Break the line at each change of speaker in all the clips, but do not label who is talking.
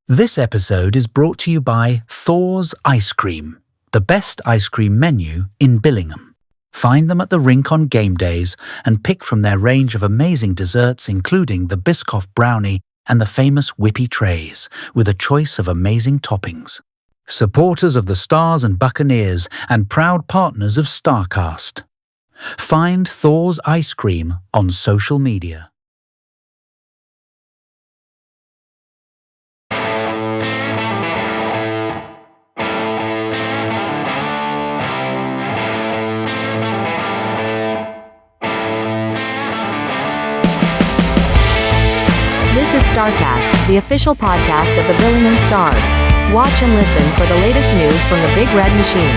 This episode is brought to you by Thor's Ice Cream, the best ice cream menu in Billingham. Find them at the rink on game days and pick from their range of amazing desserts including the Biscoff brownie and the famous whippy trays, with a choice of amazing toppings. Supporters of the Stars and Buccaneers and proud partners of STARCAST. Find Thor's Ice Cream on social media.
This is STARCAST, the official podcast of the Billingham Stars. Watch and listen for the latest news from the Big Red Machine.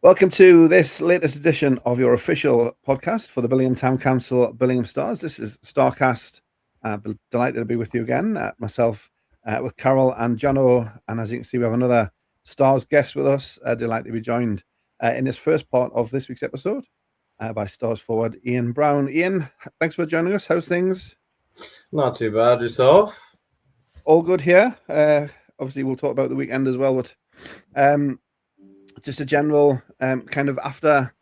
Welcome to this latest edition of your official podcast for the Billingham Town Council Billingham Stars. This is STARCAST. Delighted to be with you again. Myself, with Carol and Jono, and as you can see, we have another Stars guest with us. Delighted to be joined in this first part of this week's episode by Stars forward Iain Brown. Iain, thanks for joining us. How's things?
Not too bad. Yourself?
All good here. Obviously, we'll talk about the weekend as well, but just a general kind of after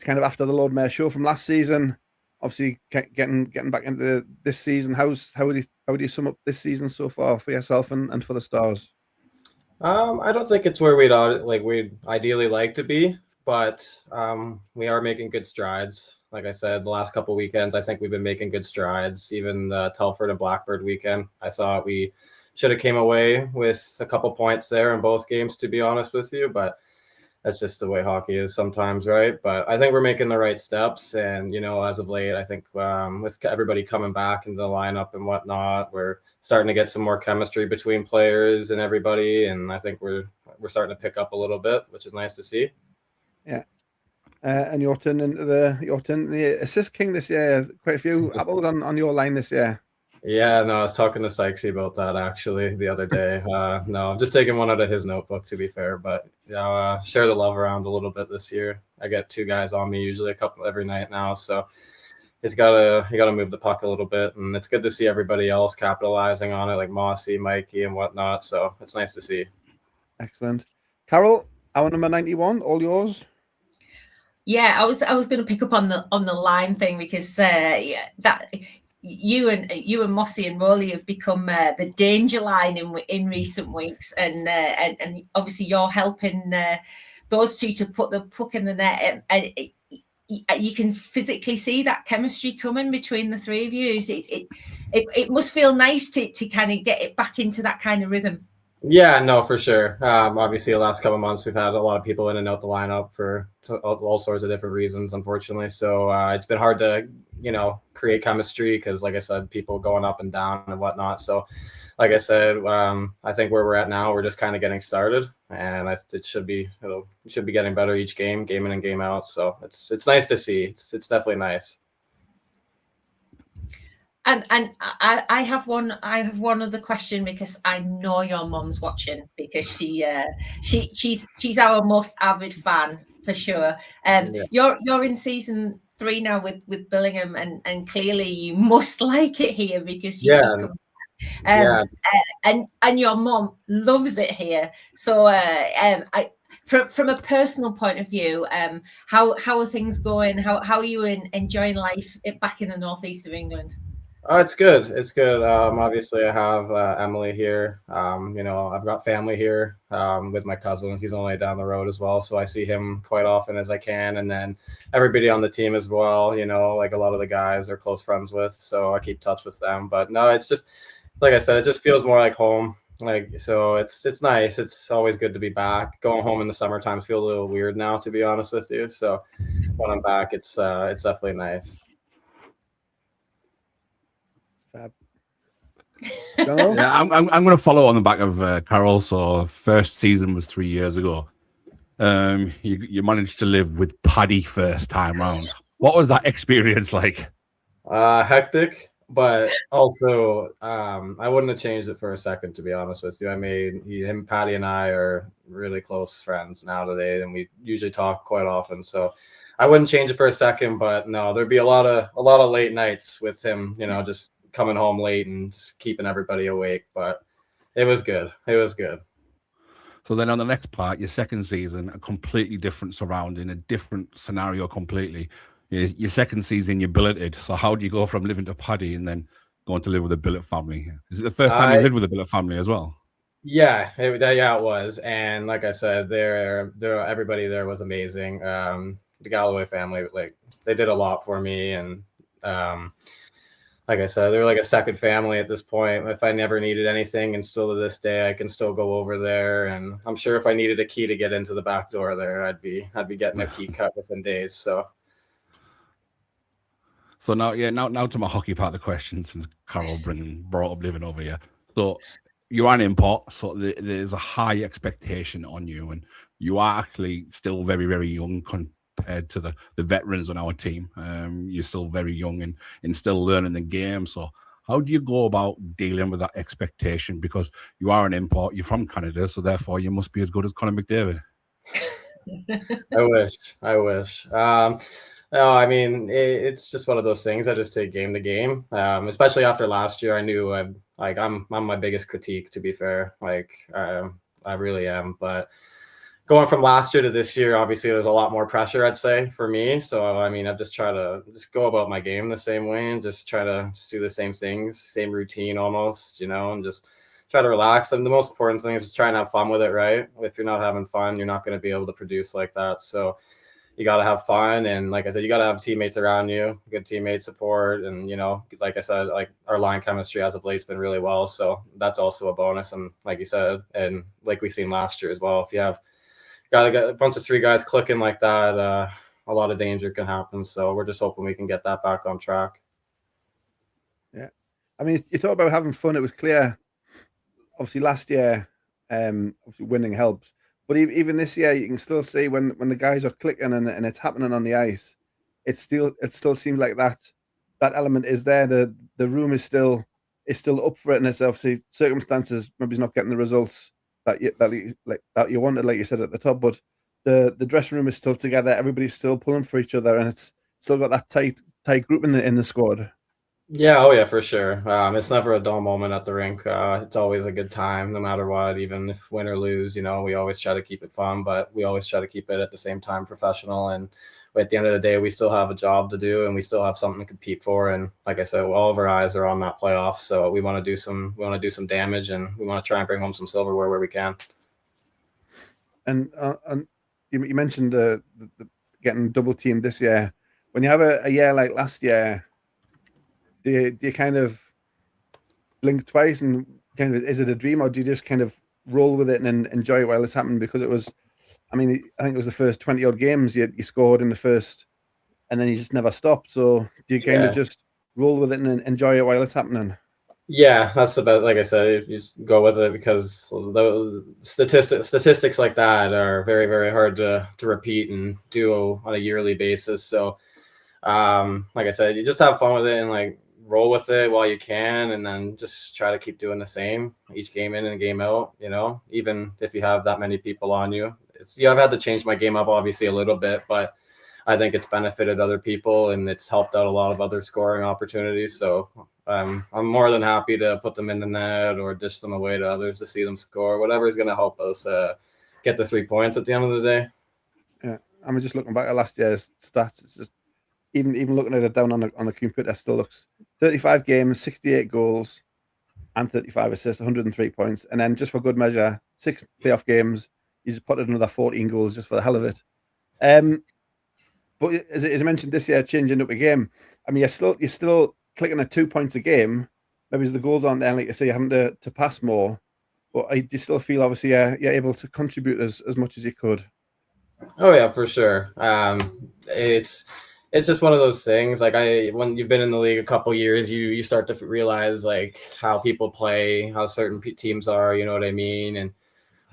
the Lord Mayor show from last season. Obviously, getting back into this season. How would you sum up this season so far for yourself and for the Stars?
I don't think it's where we'd ideally like to be, but we are making good strides. Like I said, the last couple of weekends, I think we've been making good strides. Even the Telford and Blackbird weekend, I thought we should have came away with a couple points there in both games, to be honest with you, but that's just the way hockey is sometimes, right? But I think we're making the right steps. And, as of late, I think with everybody coming back into the lineup and whatnot, we're starting to get some more chemistry between players and everybody. And I think we're starting to pick up a little bit, which is nice to see.
Yeah. And you're turning the assist king this year. Quite a few apples on your line this year.
Yeah, no, I was talking to Sykesy about that actually the other day. No, I'm just taking one out of his notebook, to be fair, but share the love around a little bit this year. I get two guys on me usually, a couple every night now, so you gotta move the puck a little bit, and it's good to see everybody else capitalizing on it, like Mossy, Mikey, and whatnot. So it's nice to see. Excellent,
Carol. Our number 91, all yours.
Yeah, I was going to pick up on the line thing because that. You and Mossy and Rowley have become the danger line in recent weeks, and obviously you're helping those two to put the puck in the net, and you can physically see that chemistry coming between the three of you. It must feel nice to kind of get it back into that kind of rhythm.
Yeah, no, for sure. Obviously, the last couple of months, we've had a lot of people in and out the lineup for all sorts of different reasons, unfortunately. So it's been hard to, create chemistry because, like I said, people going up and down and whatnot. So, like I said, I think where we're at now, we're just kind of getting started, and it should be getting better each game in and game out. So it's nice to see. It's definitely nice.
And I have one other question because I know your mom's watching because she's our most avid fan for sure. Yeah. You're in season 3 now with Billingham, and clearly you must like it here because you and your mom loves it here. So from a personal point of view, how are things going? How are you enjoying life back in the northeast of England?
Oh, it's good. It's good. Obviously, I have Emily here. I've got family here with my cousin. He's only down the road as well, so I see him quite often as I can. And then everybody on the team as well. Like a lot of the guys are close friends with, so I keep touch with them. But no, it's just like I said, it just feels more like home. So it's nice. It's always good to be back. Going home in the summertime feels a little weird now, to be honest with you. So when I'm back, it's definitely nice.
Yeah, I'm going to follow on the back of Carol. So first season was 3 years ago. You managed to live with Paddy first time round. What was that experience like?
Hectic. But also, I wouldn't have changed it for a second, to be honest with you. I made him, Patty, and I are really close friends now today, and we usually talk quite often. So I wouldn't change it for a second. But no, there'd be a lot of late nights with him, just coming home late and just keeping everybody awake. But it was good. It was good.
So then on the next part, your second season, a completely different surrounding, a different scenario completely. Your second season, you're billeted. So how do you go from living to Paddy and then going to live with a billet family? Is it the first time you've lived with a billet family as well?
Yeah, it was. And like I said, everybody there was amazing. The Galloway family, like, they did a lot for me. And like I said, they were like a second family at this point. If I never needed anything, and still to this day, I can still go over there. And I'm sure if I needed a key to get into the back door there, I'd be getting a key cut within days.
So now to my hockey part of the question, since Carol brought up living over here. So you're an import, so there's a high expectation on you, and you are actually still very, very young compared to the veterans on our team. You're still very young and still learning the game. So how do you go about dealing with that expectation? Because you are an import, you're from Canada, so therefore you must be as good as Conor McDavid.
I wish. No, I mean, it's just one of those things. I just take game to game. Especially after last year, I knew I'm my biggest critique, to be fair. I really am. But going from last year to this year, obviously there's a lot more pressure, I'd say, for me. So I mean, I've just tried to just go about my game the same way and just try to just do the same things, same routine almost, and just try to relax. And the most important thing is just try and have fun with it, right? If you're not having fun, you're not going to be able to produce like that. So you got to have fun. And like I said, you got to have teammates around you, good teammate support. And, like I said, like our line chemistry as of late has been really well. So that's also a bonus. And like you said, and like we seen last year as well, if you have got a bunch of three guys clicking like that, a lot of danger can happen. So we're just hoping we can get that back on track.
Yeah. I mean, you talk about having fun. It was clear, obviously last year, obviously winning helps. But even this year, you can still see when the guys are clicking and it's happening on the ice, it still seems like that element is there. The room is still up for it, and it's obviously circumstances. Maybe he's not getting the results that you wanted, like you said at the top. But the dressing room is still together. Everybody's still pulling for each other, and it's still got that tight group in the squad.
Yeah, oh yeah, for sure. It's never a dull moment at the rink. It's always a good time, no matter what. Even if win or lose, we always try to keep it fun, but we always try to keep it at the same time professional. And at the end of the day, we still have a job to do, and we still have something to compete for. And like I said, all of our eyes are on that playoff. So we want to do some damage, and we want to try and bring home some silverware where we can.
And you mentioned the getting double teamed this year. When you have a year like last year, do you kind of blink twice and kind of, is it a dream, or do you just kind of roll with it and enjoy it while it's happening? Because it was, I mean, I think it was the first 20 odd games you scored in the first, and then you just never stopped. So do you kind of just roll with it and enjoy it while it's happening?
Yeah, that's the best. Like I said, you just go with it, because those statistics like that are very, very hard to repeat and do on a yearly basis. So, like I said, you just have fun with it and like roll with it while you can, and then just try to keep doing the same each game in and game out. Even if you have that many people on you, I've had to change my game up obviously a little bit, but I think it's benefited other people and it's helped out a lot of other scoring opportunities. So I'm more than happy to put them in the net or dish them away to others to see them score. Whatever is going to help us get the 3 points at the end of the day.
Yeah, I'm just looking back at last year's stats. It's just even looking at it down on the computer, still looks 35 games, 68 goals, and 35 assists, 103 points. And then just for good measure, 6 playoff games, you just put another 14 goals just for the hell of it. But as I mentioned, this year changing up a game. I mean, you're still clicking at 2 points a game. Maybe the goals aren't there, like you say, you're having to pass more. But do you still feel obviously you're able to contribute as much as you could?
Oh yeah, for sure. It's just one of those things. Like when you've been in the league a couple years, you start to realize like how people play, how certain teams are. You know what I mean? And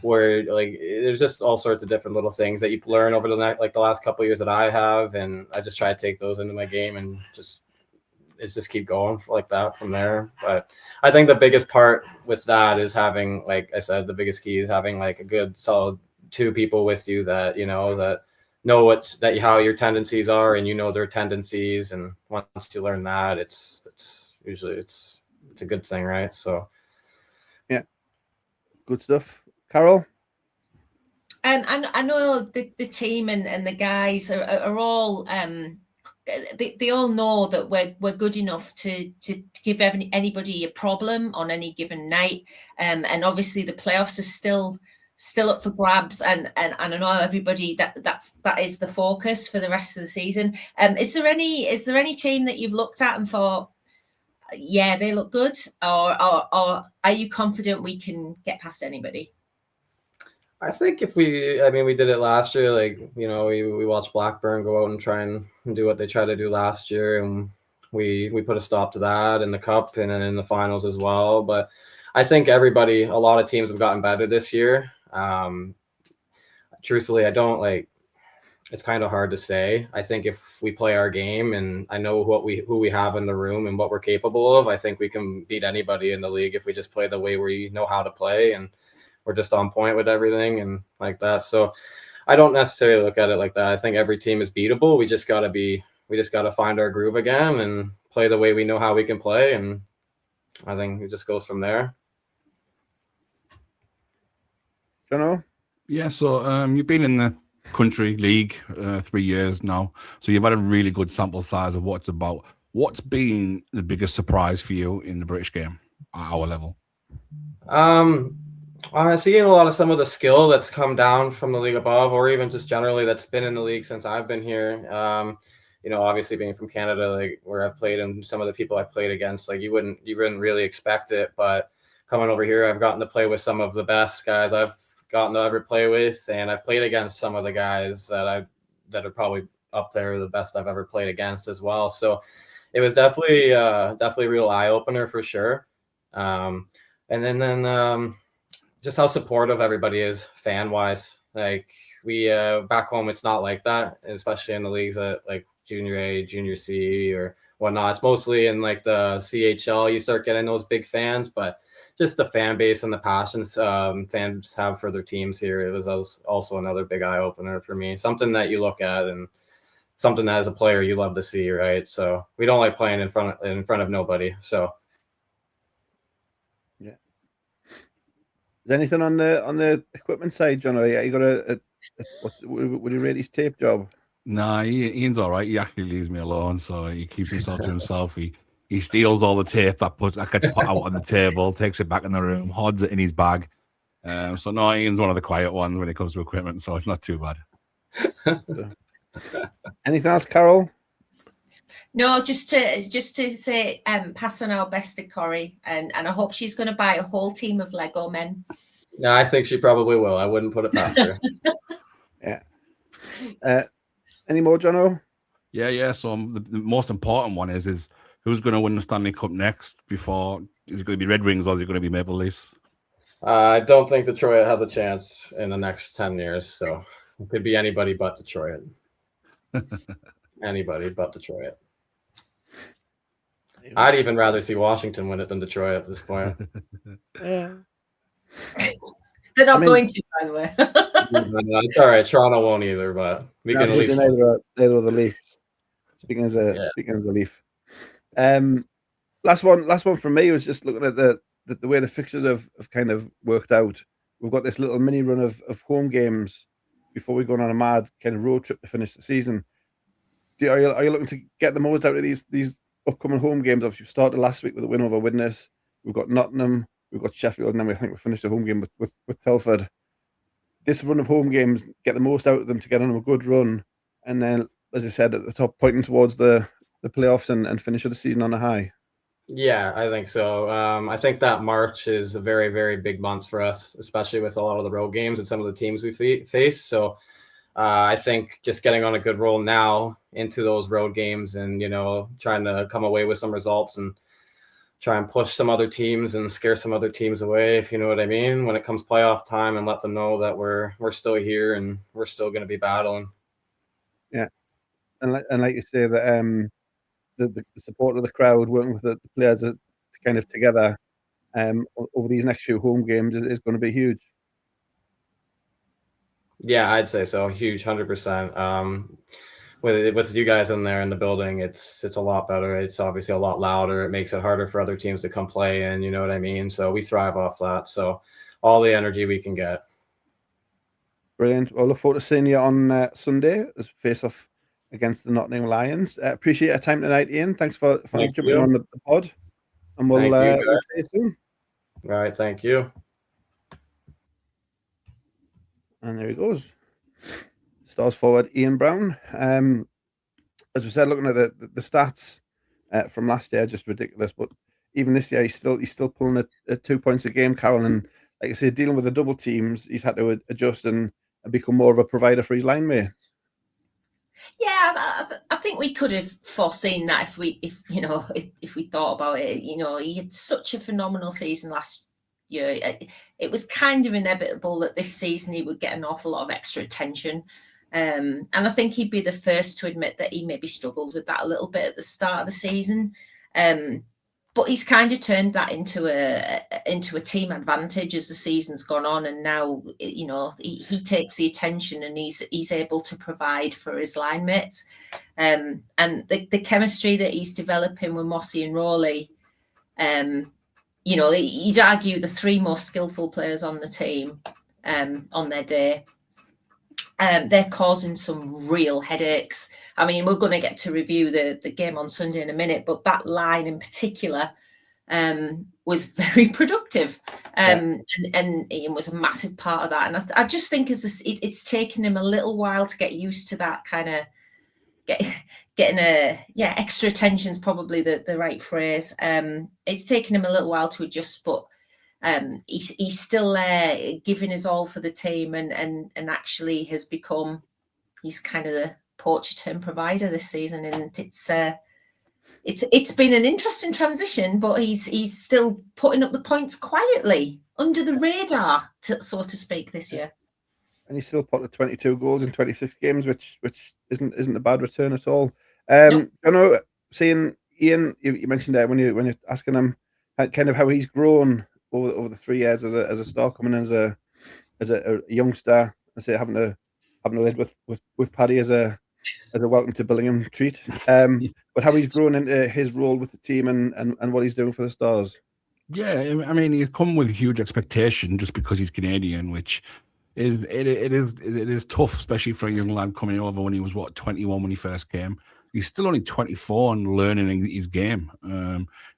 where like there's just all sorts of different little things that you learn over the last couple of years that I have, and I just try to take those into my game and just it's just keep going like that from there. But I think the biggest part with that is having, like I said, the biggest key is having like a good solid 2 people with you that that know how your tendencies are, and their tendencies, and once you learn that, it's usually it's a good thing, right? So
yeah, good stuff. Carol?
And I know the team and the guys are all they all know that we're good enough to give anybody a problem on any given night, and obviously the playoffs are still up for grabs, and I know everybody that is the focus for the rest of the season. Is there any team that you've looked at and thought, yeah, they look good, or are you confident we can get past anybody?
I think we did it last year. Like, we watched Blackburn go out and try and do what they tried to do last year, and we put a stop to that in the cup and then in the finals as well. But I think a lot of teams have gotten better this year. Truthfully, I don't it's kind of hard to say. I think if we play our game and I know who we have in the room and what we're capable of, I think we can beat anybody in the league if we just play the way we know how to play, and we're just on point with everything and like that. So I don't necessarily look at it like that. I think every team is beatable. We just gotta find our groove again and play the way we know how we can play. And I think it just goes from there.
Jono?
Yeah, so you've been in the country league 3 years now, so you've had a really good sample size of what it's about. What's been the biggest surprise for you in the British game at our level?
I'm seeing a lot of some of the skill that's come down from the league above, or even just generally that's been in the league since I've been here. Obviously being from Canada, like where I've played, and some of the people I've played against, like you wouldn't really expect it. But coming over here, I've gotten to play with some of the best guys I've gotten to ever play with, and I've played against some of the guys that are probably up there, the best I've ever played against as well. So it was definitely a real eye opener for sure. And then just how supportive everybody is fan wise. Like we back home, it's not like that, especially in the leagues at like junior A, junior C or whatnot. It's mostly in like the CHL, you start getting those big fans, but just the fan base and the passions fans have for their teams here. It was also another big eye opener for me. Something that you look at and something that as a player you love to see, right? So we don't like playing in front of nobody. So
yeah. Is there anything on the equipment side, John? You got would you rate his tape job?
Nah, Ian's all right. He actually leaves me alone, so he keeps himself to himself. He steals all the tape that gets put out on the table, takes it back in the room, hods it in his bag. So no, Ian's one of the quiet ones when it comes to equipment, so it's not too bad.
Anything else, Carol?
No, just to say, pass on our best to Corrie, and I hope she's going to buy a whole team of Lego men.
No, I think she probably will. I wouldn't put it past her.
Yeah. Any more, Jono?
Yeah. So the most important one is who's going to win the Stanley Cup next? Is it going to be Red Wings or is it going to be Maple Leafs?
I don't think Detroit has a chance in the next 10 years. So it could be anybody but Detroit. Anybody but Detroit. I'd even rather see Washington win it than Detroit at this point.
Yeah.
They're not going to, by the way.
It's all right. Toronto won't either, but we can at least.
Neither of the Leafs. Speaking as a Leaf. Last one from me was just looking at the way the fixtures have kind of worked out. We've got this little mini run of home games before we go on a mad kind of road trip to finish the season. Are you looking to get the most out of these upcoming home games? Obviously, we started last week with a win over Widnes. We've got Nottingham, we've got Sheffield, and then we finished the home game with Telford. This run of home games, get the most out of them to get on a good run, and then, as I said, at the top, pointing towards the playoffs and finish the season on a high.
Yeah, I think so. I think that March is a very, very big month for us, especially with a lot of the road games and some of the teams we face. So I think just getting on a good roll now into those road games and, trying to come away with some results and try and push some other teams and scare some other teams away, if you know what I mean, when it comes playoff time, and let them know that we're still here and we're still going to be battling.
Yeah. And like you say that the support of the crowd, working with the players to kind of together over these next few home games is going to be huge.
Yeah, I'd say so. Huge, 100%. With you guys in there in the building, it's a lot better. It's obviously a lot louder. It makes it harder for other teams to come play in. You know what I mean? So we thrive off that. So all the energy we can get.
Brilliant. Well, look forward to seeing you on Sunday as we face off against the Nottingham Lions. Appreciate your time tonight, Iain. Thanks for jumping on the pod, and we'll see you soon.
All right, thank you.
And there he goes. Stars forward Iain Brown. As we said, looking at the stats from last year, just ridiculous. But even this year, he's still pulling at 2 points a game, Carol. And like I say, dealing with the double teams, he's had to adjust and become more of a provider for his line mates.
Yeah, I think we could have foreseen that if we thought about it. You know, he had such a phenomenal season last year. It was kind of inevitable that this season he would get an awful lot of extra attention. And I think he'd be the first to admit that he maybe struggled with that a little bit at the start of the season. But he's kind of turned that into a team advantage as the season's gone on, and now he takes the attention and he's able to provide for his line mates. And the chemistry that he's developing with Mossy and Rowley, you'd argue the three most skillful players on the team on their day. They're causing some real headaches. I mean, we're going to get to review the game on Sunday in a minute, but that line in particular was very productive. And Iain was a massive part of that. And I just think it's taken him a little while to get used to that kind of getting extra attention is probably the right phrase. It's taken him a little while to adjust, but he's still there giving his all for the team and actually has become, he's kind of the poacher term provider this season. And it's been an interesting transition, but he's still putting up the points quietly under the radar, so to speak, this year.
And he's still put up 22 goals in 26 games, which isn't a bad return at all. No. I know, seeing Iain, you mentioned that when you're asking him kind of how he's grown over the 3 years as a star, coming in as a youngster, I say having to live with Paddy as a welcome to Billingham treat. But how he's grown into his role with the team and what he's doing for the Stars.
Yeah, I mean, he's come with huge expectation just because he's Canadian, which it is tough, especially for a young lad coming over when he was 21 when he first came. He's still only 24 and learning his game.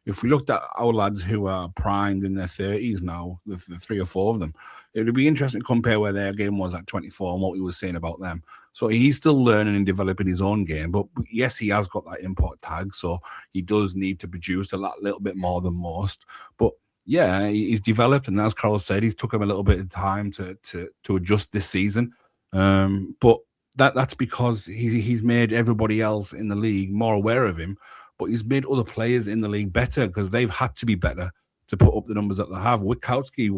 If we looked at our lads who are primed in their 30s now, the 3 or 4 of them, it would be interesting to compare where their game was at 24 and what we were saying about them. So he's still learning and developing his own game. But yes, he has got that import tag, so he does need to produce a little bit more than most. But yeah, he's developed, and as Carol said, he's took him a little bit of time to adjust this season. But that's because he's made everybody else in the league more aware of him, but he's made other players in the league better because they've had to be better to put up the numbers that they have. Witkowski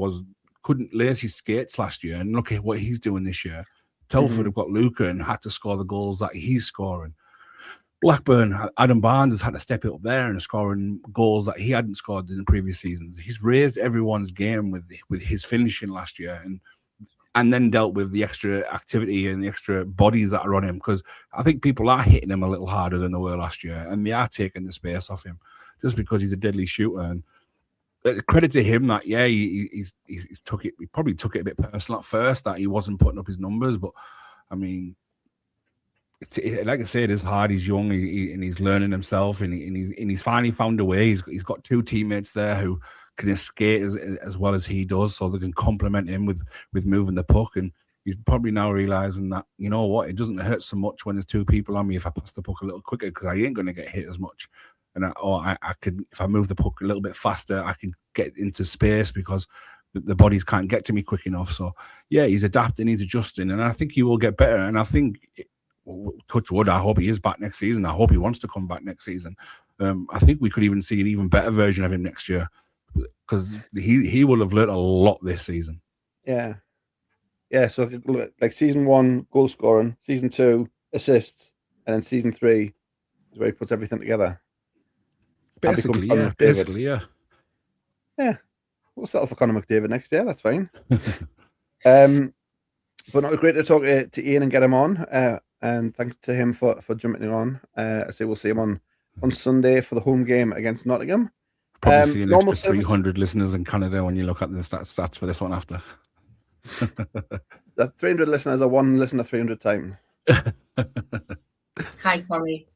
couldn't lace his skates last year, and look at what he's doing this year. Telford have got Luca and had to score the goals that he's scoring. Blackburn, Adam Barnes has had to step it up there and scoring goals that he hadn't scored in the previous seasons. He's raised everyone's game with his finishing last year, and then dealt with the extra activity and the extra bodies that are on him, because I think people are hitting him a little harder than they were last year, and they are taking the space off him just because he's a deadly shooter. And credit to him that he probably took it a bit personal at first that he wasn't putting up his numbers, but I mean, like I said, it's hard. He's young and he's learning himself, and he's finally found a way. He's got 2 teammates there who can skate as well as he does, so they can complement him with moving the puck. And he's probably now realizing that, you know what, it doesn't hurt so much when there's 2 people on me if I pass the puck a little quicker, because I ain't going to get hit as much. And I can, if I move the puck a little bit faster, I can get into space because the bodies can't get to me quick enough. So yeah, he's adapting, he's adjusting, and I think he will get better. And I think, touch wood, I hope he is back next season. I hope he wants to come back next season. I think we could even see an even better version of him next year, because he will have learned a lot this season.
Yeah. So like season 1, goal scoring, season 2, assists, and then season 3 is where he puts everything together.
Basically,
Conor
yeah.
McDavid.
Basically, yeah.
Yeah, we'll settle for Conor McDavid next year. That's fine. But not great to talk to Iain and get him on. And thanks to him for jumping on. I say we'll see him on Sunday for the home game against Nottingham.
Probably see an extra
service-
300 listeners in Canada when you look at the stats for this one after.
The 300 listeners are one listener 300 times.
Hi, Corey.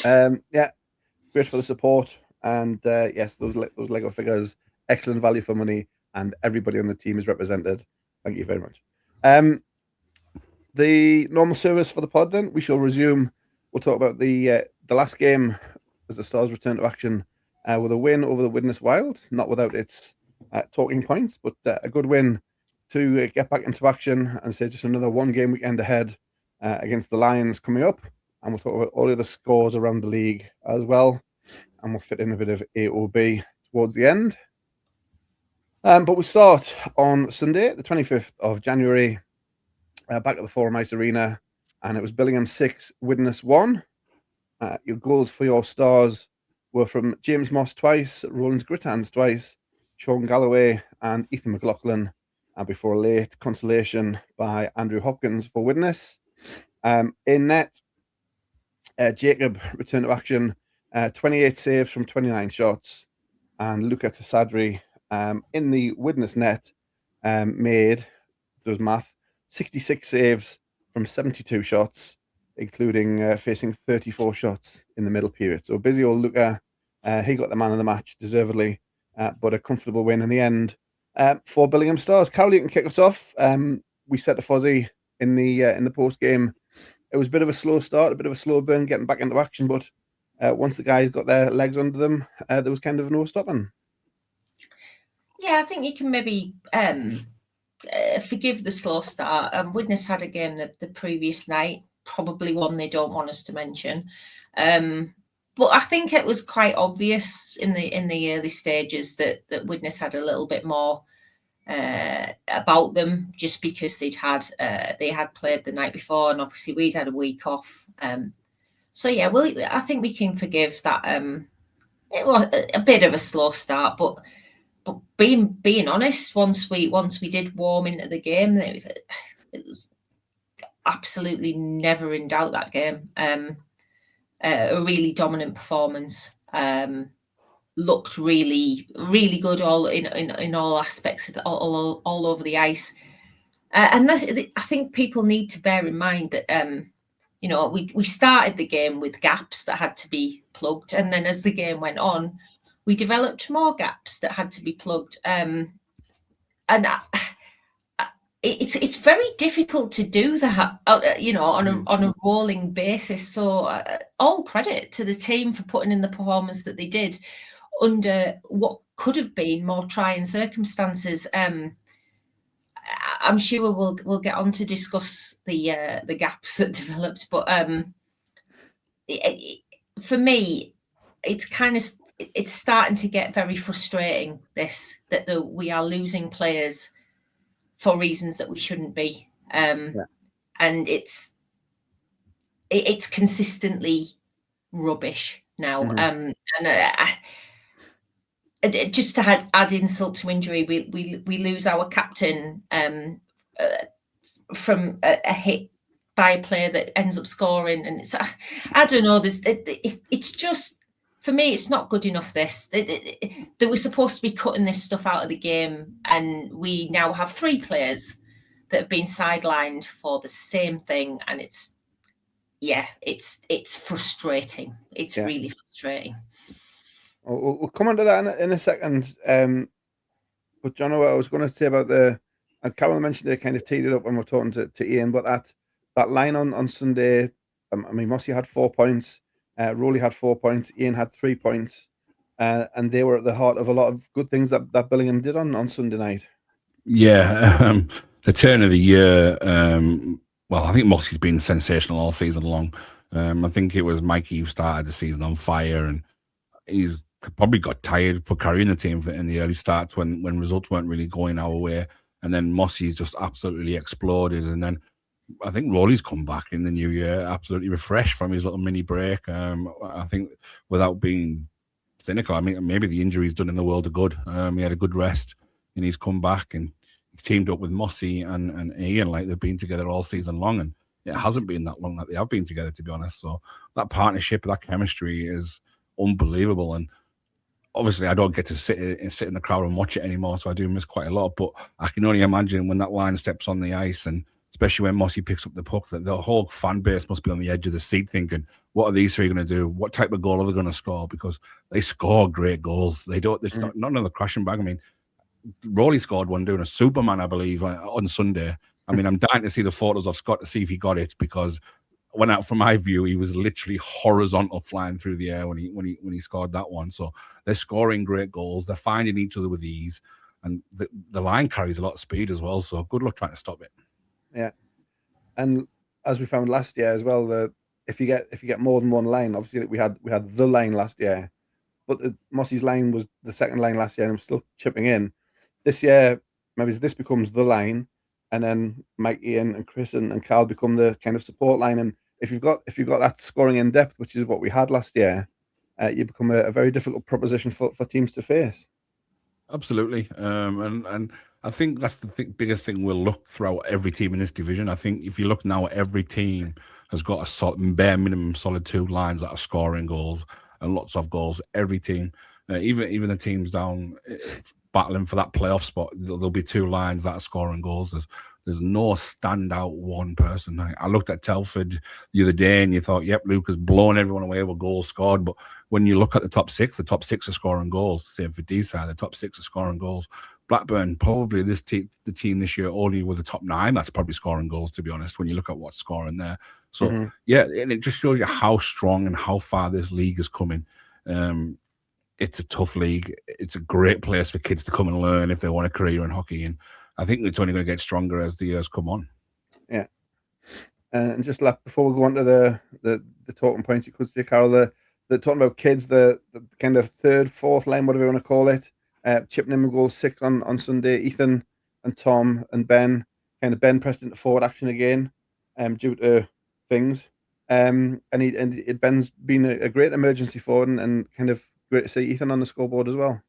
Yeah, great for the support. And yes, those Lego figures, excellent value for money, and everybody on the team is represented. Thank you very much. The normal service for the pod, then we shall resume. We'll talk about the last game as the Stars return to action with a win over the Widnes Wild, not without its talking points, but a good win to get back into action and say just another one game weekend ahead against the Lions coming up. And we'll talk about all the other scores around the league as well. And we'll fit in a bit of AOB towards the end. But we start on Sunday, the 25th of January, back at the Forum Ice Arena. And it was Billingham 6, Widnes 1. Your goals for your Stars were from James Moss twice, Roland Grittans twice, Sean Galloway and Ethan McLaughlin, before a late consolation by Andrew Hopkins for Widnes. In net, Jacob returned to action, 28 saves from 29 shots, and Luca Tassadri in the Widnes net does math, 66 saves from 72 shots, including facing 34 shots in the middle period. So busy old Luca, he got the man of the match deservedly, but a comfortable win in the end for Billingham Stars. Carol, you can kick us off. We said to Fozzie in the post game, it was a bit of a slow start, a bit of a slow burn getting back into action, but once the guys got their legs under them, there was kind of no stopping.
Yeah, I think you can maybe forgive the slow start. Widnes had a game the previous night, probably one they don't want us to mention. But I think it was quite obvious in the early stages that Widnes had a little bit more about them, just because they had played the night before, and obviously we'd had a week off. So yeah, I think we can forgive that. It was a bit of a slow start, but being honest, once we did warm into the game, it was absolutely never in doubt that game. A really dominant performance. Looked really, really good all in all aspects of all over the ice. And I think people need to bear in mind that we started the game with gaps that had to be plugged, and then as the game went on, we developed more gaps that had to be plugged. It's very difficult to do that, on a rolling basis. So all credit to the team for putting in the performance that they did under what could have been more trying circumstances. I'm sure we'll get on to discuss the gaps that developed, but for me, it's starting to get very frustrating. That we are losing players for reasons that we shouldn't be, and it's consistently rubbish now.
Mm-hmm.
And just to add insult to injury, we lose our captain from a hit by a player that ends up scoring, and I don't know. It's just, for me, it's not good enough. That we're supposed to be cutting this stuff out of the game, and we now have 3 players that have been sidelined for the same thing, and it's frustrating. It's really frustrating.
We'll come on to that in a second. But John, what I was going to say about and Carol mentioned it, kind of teed it up when we're talking to Iain, but that line on Sunday, Mossy had 4 points, Rowley had 4 points, Iain had 3 points, and they were at the heart of a lot of good things that Billingham did on Sunday night.
Yeah, the turn of the year, I think Mossy's been sensational all season long. I think it was Mikey who started the season on fire, and he's probably got tired for carrying the team in the early starts when results weren't really going our way. And then Mossy's just absolutely exploded. And then I think Rowley's come back in the new year, absolutely refreshed from his little mini break. I think without being cynical. I mean, maybe the injury's done in the world of good. He had a good rest and he's come back and he's teamed up with Mossy and Iain, like they've been together all season long, and it hasn't been that long that they have been together, to be honest. So that partnership, that chemistry is unbelievable. And obviously I don't get to sit in the crowd and watch it anymore, so I do miss quite a lot. But I can only imagine when that line steps on the ice, and especially when Mossy picks up the puck, that the whole fan base must be on the edge of the seat thinking, what are these three going to do? What type of goal are they going to score? Because they score great goals. They're not another crashing bag. I mean, Rowley scored one doing a Superman, I believe, on Sunday. I mean, I'm dying to see the photos of Scott to see if he got it, because from my view, he was literally horizontal flying through the air when he scored that one. So they're scoring great goals. They're finding each other with ease, and the line carries a lot of speed as well. So good luck trying to stop it.
Yeah, and as we found last year as well, if you get more than one lane, obviously we had the lane last year, but Mossy's lane was the second lane last year, and I'm still chipping in. This year, maybe this becomes the lane, and then Mike, Ian, and Chris and Carl become the kind of support line. And if you've got that scoring in depth, which is what we had last year, you become a very difficult proposition for teams to face.
Absolutely, and I think that's the biggest thing we'll look throughout every team in this division. I think if you look now, every team has got a bare minimum solid two lines that are scoring goals and lots of goals. Every team, even the teams down battling for that playoff spot, there'll be two lines that are scoring goals. There's no standout one person. I looked at Telford the other day and you thought, yep, Luke has blown everyone away with goals scored. But when you look at the top six are scoring goals. Same for D-side, the top six are scoring goals. Blackburn, probably the team this year only with the top nine that's probably scoring goals, to be honest, when you look at what's scoring there. So, yeah, and it just shows you how strong and how far this league is coming. It's a tough league. It's a great place for kids to come and learn if they want a career in hockey. And I think it's only going to get stronger as the years come on.
Yeah. And just before we go on to the talking points, you could say, Carol, the talking about kids, the kind of third, fourth line, whatever you want to call it, chipping in with goal 6 on Sunday. Ethan and Tom and Ben, Ben pressed into forward action again, due to things. And Ben's been a great emergency forward, and kind of great to see Ethan on the scoreboard as well.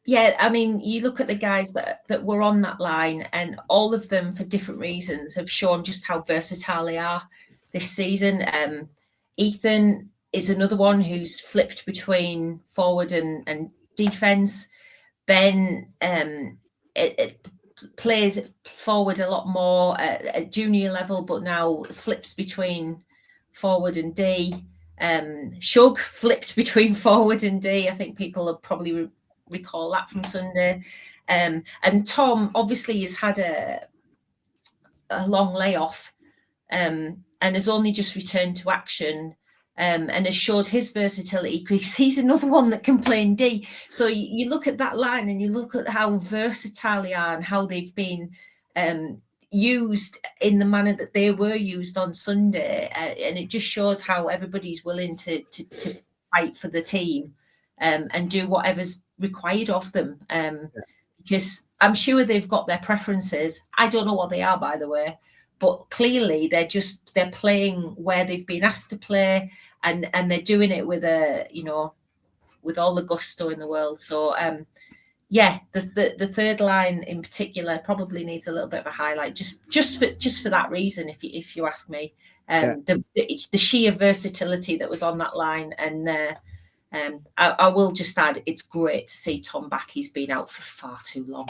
Yeah, I mean, you look at the guys that were on that line, and all of them, for different reasons, have shown just how versatile they are this season. Ethan is another one who's flipped between forward and defense. Ben plays forward a lot more at junior level, but now flips between forward and D. Shug flipped between forward and D. I think people have probably recall that from Sunday. And Tom obviously has had a long layoff and has only just returned to action, and has showed his versatility, because he's another one that can play in D. So you look at that line and you look at how versatile they are and how they've been used in the manner that they were used on Sunday, and it just shows how everybody's willing to fight for the team and do whatever's required of them, because I'm sure they've got their preferences. I don't know what they are, by the way, but clearly they're playing where they've been asked to play, and they're doing it with with all the gusto in the world. So yeah, the third line in particular probably needs a little bit of a highlight, just for that reason, if you ask me. The sheer versatility that was on that line, and I will just add, it's great to see Tom back. He's been out for far too long.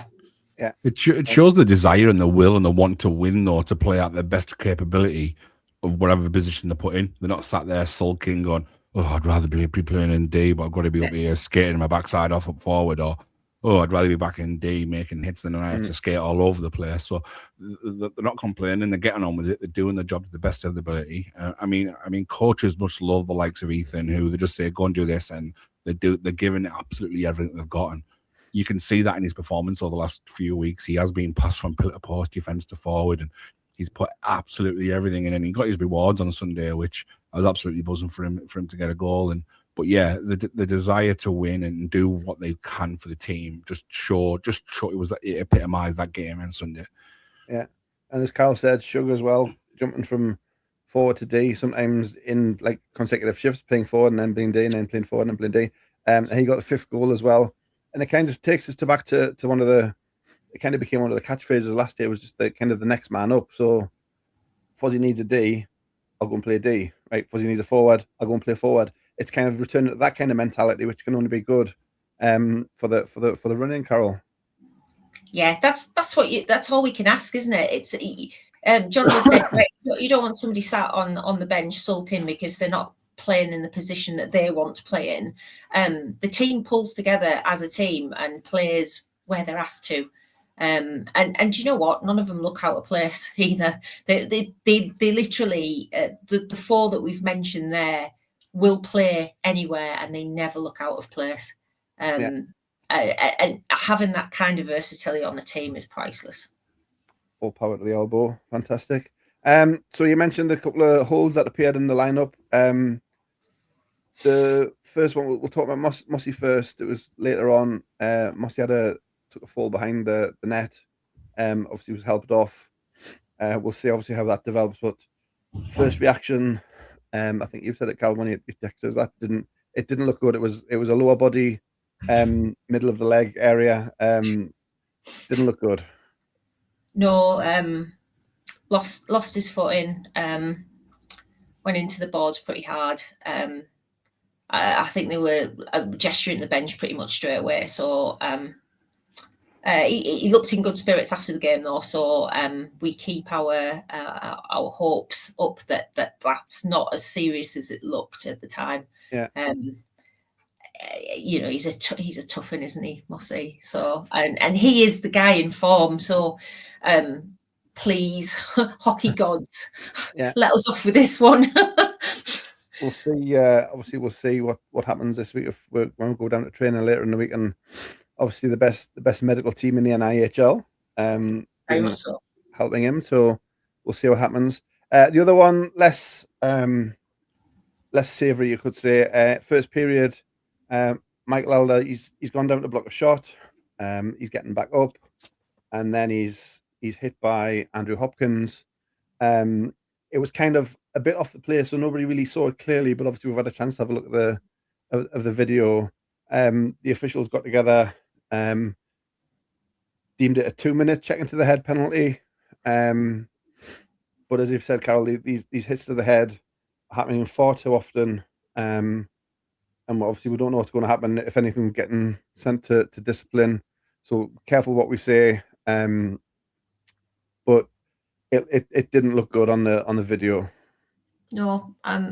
Yeah,
it shows the desire and the will and the want to win, though, to play out their best capability of whatever position they're put in. They're not sat there sulking, going, "Oh, I'd rather be playing in D, but I've got to be up here skating my backside off up forward," or "Oh, I'd rather be back in D making hits than I have to skate all over the place." So they're not complaining. They're getting on with it. They're doing the job to the best of their ability. I mean, coaches must love the likes of Ethan, who they just say, "Go and do this," and they're giving absolutely everything they've got. And you can see that in his performance over the last few weeks. He has been passed from pillar to post, defense to forward, and he's put absolutely everything in. And he got his rewards on Sunday, which I was absolutely buzzing for him to get a goal. But yeah, the desire to win and do what they can for the team just it epitomised that game on Sunday.
Yeah, and as Carl said, Sugar as well, jumping from forward to D, sometimes in like consecutive shifts, playing forward and then playing D, and then playing forward and then playing D. and he got the 5th goal as well. And it kind of takes us back to one of the. It kind of became one of the catchphrases last year. Was just the kind of the next man up. So Fuzzy needs a D, I'll go and play D. Right, Fuzzy needs a forward, I'll go and play forward. It's kind of returning to that kind of mentality, which can only be good for the running, Carol.
Yeah, that's all we can ask, isn't it? It's John was dead right. You don't want somebody sat on the bench sulking because they're not playing in the position that they want to play in. The team pulls together as a team and plays where they're asked to. And you know what? None of them look out of place either. They literally the 4 that we've mentioned there will play anywhere and they never look out of place. And having that kind of versatility on the team is priceless.
Full power to the elbow, fantastic. So you mentioned a couple of holes that appeared in the lineup. The first one we'll talk about Mossy first. It was later on. Mossy took a fall behind the net. Obviously was helped off. We'll see obviously how that develops. But first reaction, I think you said it, Carol, when you texted us, that it didn't look good. It was a lower body, middle of the leg area. Didn't look good.
No, lost his footing. Went into the boards pretty hard. I think they were gesturing the bench pretty much straight away. So he looked in good spirits after the game, though. So we keep our hopes up that that's not as serious as it looked at the time.
Yeah.
You know, he's a tough one, isn't he, Mossy? So and he is the guy in form. So please, hockey gods, let us off with this one.
We'll see. Obviously, we'll see what happens this week when we go down to training later in the week. And obviously, the best medical team in the NIHL,
Very much so.
helping him. So we'll see what happens. The other one, less savoury, you could say. First period, Michael Elder, he's gone down to block a shot. He's getting back up, and then he's hit by Andrew Hopkins. It was kind of a bit off the place, so nobody really saw it clearly. But obviously, we've had a chance to have a look at the video. The officials got together, deemed it a 2-minute check into the head penalty. But as you've said, Carol, these hits to the head are happening far too often. And obviously, we don't know what's going to happen, if anything, getting sent to discipline. So careful what we say. But it didn't look good on the video.
No, I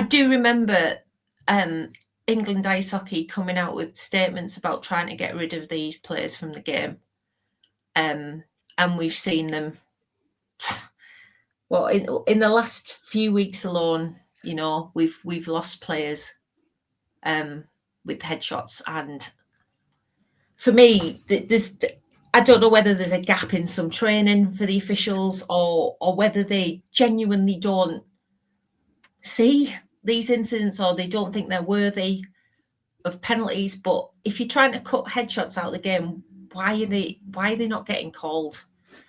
do remember England ice hockey coming out with statements about trying to get rid of these players from the game, and we've seen them. Well, in the last few weeks alone, you know, we've lost players with headshots, and for me, I don't know whether there's a gap in some training for the officials or whether they genuinely don't see these incidents or they don't think they're worthy of penalties. But if you're trying to cut headshots out of the game, why are they not getting called?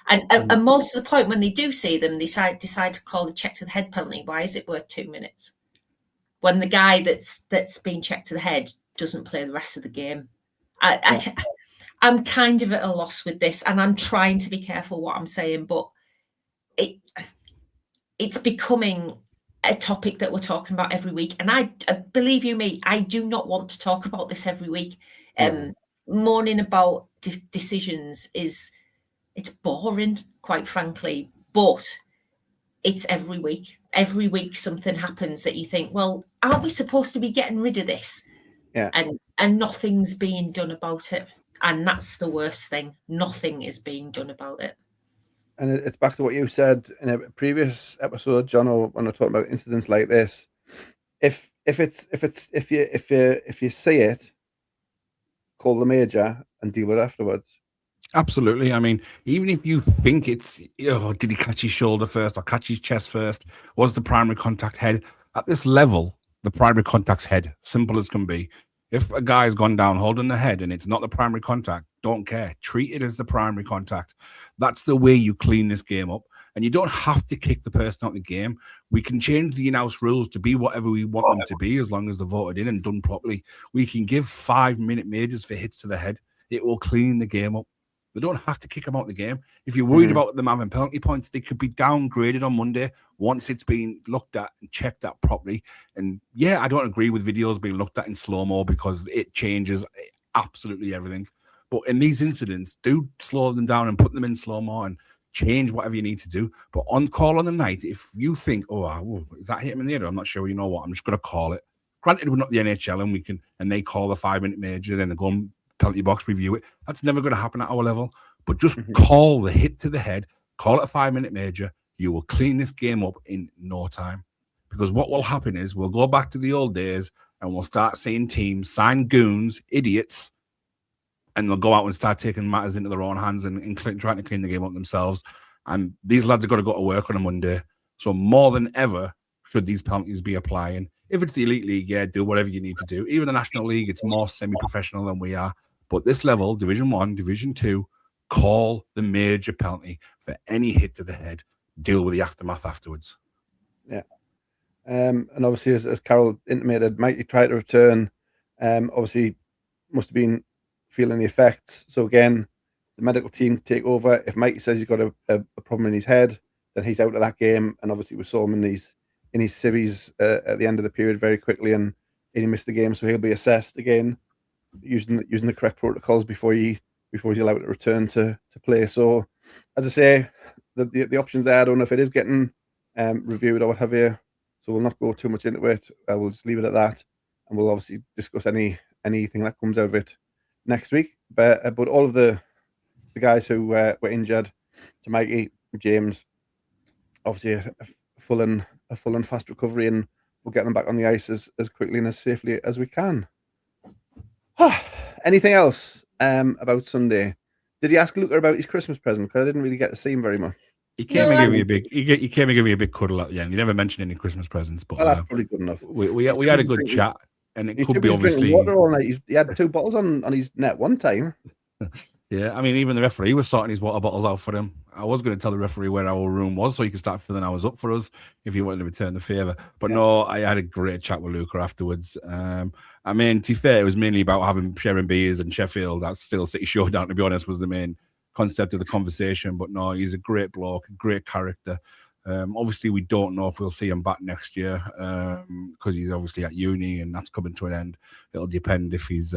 And most of the point when they do see them, they decide to call the check to the head penalty. Why is it worth 2 minutes? When the guy that's been checked to the head doesn't play the rest of the game. I'm kind of at a loss with this, and I'm trying to be careful what I'm saying, but it's becoming a topic that we're talking about every week. And I believe you me, I do not want to talk about this every week. Moaning about decisions it's boring, quite frankly, but it's every week. Every week something happens that you think, well, aren't we supposed to be getting rid of this?
Yeah.
And nothing's being done about it. And that's the worst thing. Nothing is being done about it.
And it's back to what you said in a previous episode, John, when we're talking about incidents like this. If you see it, call the major and deal with it afterwards.
Absolutely. I mean, even if you think it's, did he catch his shoulder first or catch his chest first? Was the primary contact head? At this level, the primary contact's head, simple as can be. If a guy's gone down holding the head and it's not the primary contact, don't care. Treat it as the primary contact. That's the way you clean this game up. And you don't have to kick the person out of the game. We can change the in-house rules to be whatever we want them to be, as long as they're voted in and done properly. We can give 5-minute majors for hits to the head. It will clean the game up. They don't have to kick them out of the game. If you're worried about them having penalty points, they could be downgraded on Monday once it's been looked at and checked at properly. And yeah, I don't agree with videos being looked at in slow-mo because it changes absolutely everything. But in these incidents, do slow them down and put them in slow-mo and change whatever you need to do. But on call on the night, if you think, is that hit him in the head? I'm not sure. You know what? I'm just going to call it. Granted, we're not the NHL and they call the 5-minute major, then they go and penalty box review it. That's never going to happen at our level. But just call the hit to the head, call it a 5-minute major. You will clean this game up in no time. Because what will happen is we'll go back to the old days and we'll start seeing teams sign goons, idiots, and they'll go out and start taking matters into their own hands and trying to clean the game up themselves. And these lads have got to go to work on a Monday. So more than ever should these penalties be applying. If it's the Elite League, yeah, do whatever you need to do. Even the National League, it's more semi-professional than we are. But this level, Division 1, Division 2, call the major penalty for any hit to the head. Deal with the aftermath afterwards.
Yeah. And obviously, as Carol intimated, Mikey tried to return. Obviously, must have been feeling the effects. So again, the medical team take over. If Mikey says he's got a problem in his head, then he's out of that game. And obviously, we saw him in his civvies at the end of the period very quickly, and he missed the game. So he'll be assessed again using the correct protocols before he's allowed to return to play. So, as I say, the options there, I don't know if it is getting reviewed or what have you. So we'll not go too much into it. We'll just leave it at that, and we'll obviously discuss anything that comes out of it next week. But all of the guys who were injured, to Mikey, James, obviously a full and fast recovery, and we'll get them back on the ice as quickly and as safely as we can. Anything else about Sunday? Did you ask Luca about his Christmas present? Because I didn't really get to see him very much.
He came and gave you a big. He came and gave you a big cuddle at the end. You never mentioned any Christmas presents, but
that's probably good enough.
We had a good chat, and it could be obviously
water all night. He had 2 bottles on his net one time.
Yeah, I mean, even the referee was sorting his water bottles out for him. I was going to tell the referee where our room was so he could start filling ours up for us if he wanted to return the favour. But no, I had a great chat with Luca afterwards. I mean, to be fair, it was mainly about sharing beers and Sheffield. That Steel City Showdown, to be honest, was the main concept of the conversation. But no, he's a great bloke, a great character. Obviously, we don't know if we'll see him back next year because he's obviously at uni and that's coming to an end. It'll depend if he's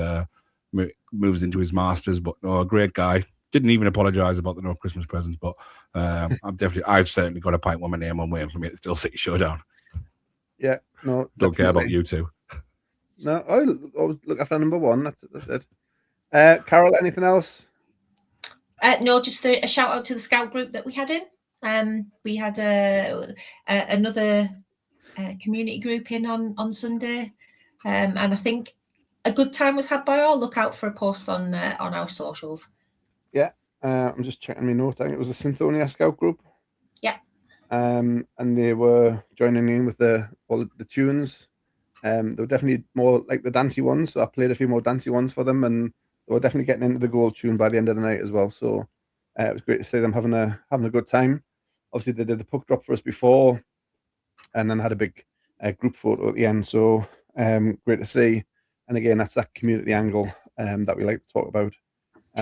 moves into his masters. But no, a great guy. Didn't even apologise about the no Christmas presents. But I've certainly got a pint with my name on waiting for me at the Steel City Showdown.
Yeah, no,
don't care about you two.
No, I always look after number one. That's it. Carol, anything else?
No, just a shout out to the scout group that we had in. We had another community group in on Sunday, and I think a good time was had by all. Look out for a post on our socials.
Yeah, I'm just checking my note. I think it was a Synthonia scout group.
Yeah.
And they were joining in with all the tunes. They were definitely more like the dancey ones. So I played a few more dancey ones for them, and they were definitely getting into the goal tune by the end of the night as well. So it was great to see them having a good time. Obviously, they did the puck drop for us before, and then had a big group photo at the end. So great to see. And again, that's that community angle that we like to talk about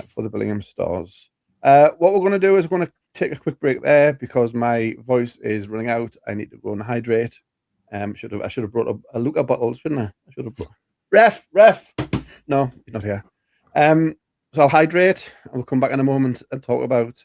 for the Billingham Stars. What we're going to do is we're going to take a quick break there because my voice is running out. I need to go and hydrate. I should have brought a Luca bottle, shouldn't I? I should have brought. Ref. No, he's not here. So I'll hydrate, and we'll come back in a moment and talk about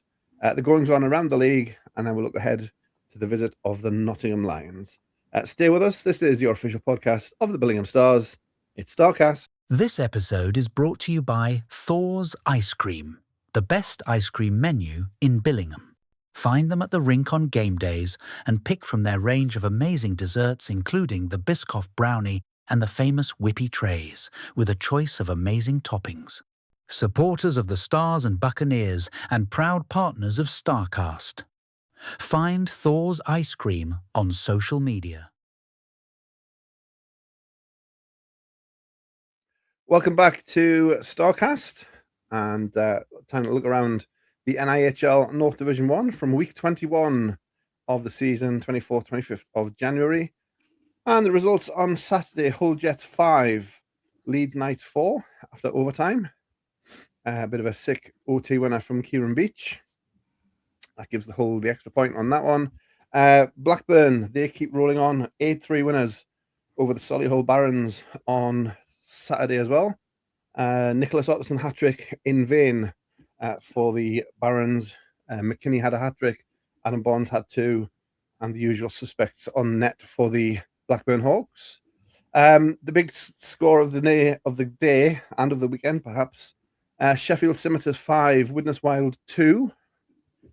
the goings on around the league, and then we'll look ahead to the visit of the Nottingham Lions. Stay with us. This is your official podcast of the Billingham Stars. It's STARCAST.
This episode is brought to you by Thor's Ice Cream, the best ice cream menu in Billingham. Find them at the rink on game days and pick from their range of amazing desserts, including the Biscoff brownie and the famous whippy trays, with a choice of amazing toppings. Supporters of the Stars and Buccaneers and proud partners of STARCAST. Find Thor's Ice Cream on social media.
Welcome back to STARCAST, and time to look around the NIHL North Division 1 from week 21 of the season, 24th, 25th of January. And the results on Saturday: Hull Jets 5, Leeds Knights 4 after overtime. A bit of a sick OT winner from Kieran Beach. That gives the Hull the extra point on that one. Blackburn, they keep rolling on. 8-3 winners over the Solihull Barons on Saturday as well. Nicholas Otterson hat-trick in vain for the Barons. McKinney had a hat-trick. Adam Bonds had 2. And the usual suspects on net for the Blackburn Hawks. The big score of the day and of the weekend, perhaps. Sheffield Scimitars 5, Widnes Wild 2.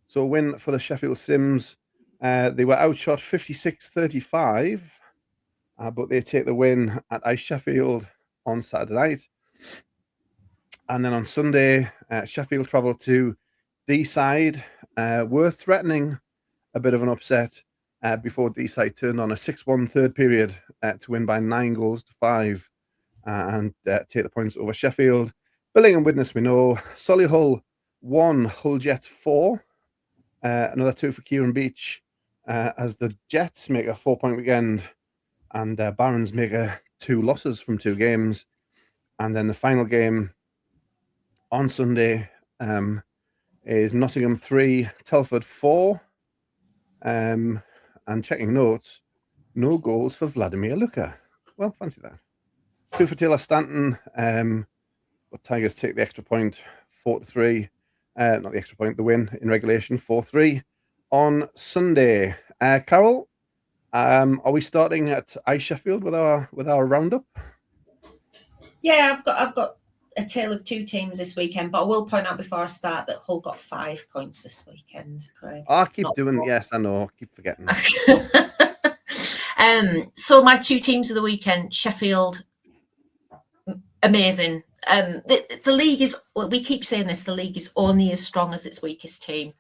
So a win for the Sheffield Sims. They were outshot 56-35, but they take the win at Ice Sheffield on Saturday night. And then on Sunday, Sheffield travelled to D-side. Were threatening a bit of an upset before D-side turned on a 6-1 third period to win by 9-5 and take the points over Sheffield. Billingham Widnes, we know. Solihull 1, Hull Jets 4. Another 2 for Kieran Beach as the Jets make a 4-point weekend and Barons make 2 losses from 2 games. And then the final game on Sunday is Nottingham 3, Telford 4. And checking notes, no goals for Vladimir Luka. Well, fancy that. 2 for Taylor Stanton. But Tigers take the extra point, 4-3. Not the extra point, the win in regulation, 4-3 on Sunday. Carol, are we starting at Ice Sheffield with our roundup?
Yeah, I've got a tale of 2 teams this weekend, but I will point out before I start that Hull got 5 points this weekend. Craig.
I keep doing 4. Yes, I know. I keep forgetting.
So my 2 teams of the weekend: Sheffield, amazing. The league is, well, we keep saying this, the league is only as strong as its weakest team.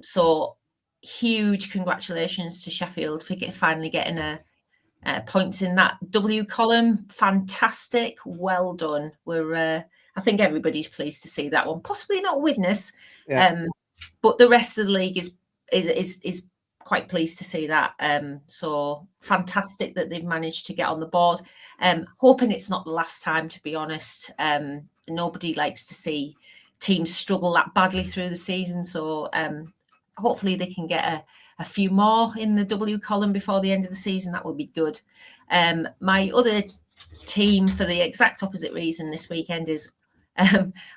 So huge congratulations to Sheffield for finally getting points in that W column. Fantastic. Well done. I think everybody's pleased to see that one. Possibly not Widnes, but the rest of the league is quite pleased to see that. So fantastic that they've managed to get on the board. Hoping it's not the last time, to be honest. Nobody likes to see teams struggle that badly through the season. So hopefully they can get a few more in the W column before the end of the season. That would be good. My other team, for the exact opposite reason this weekend, is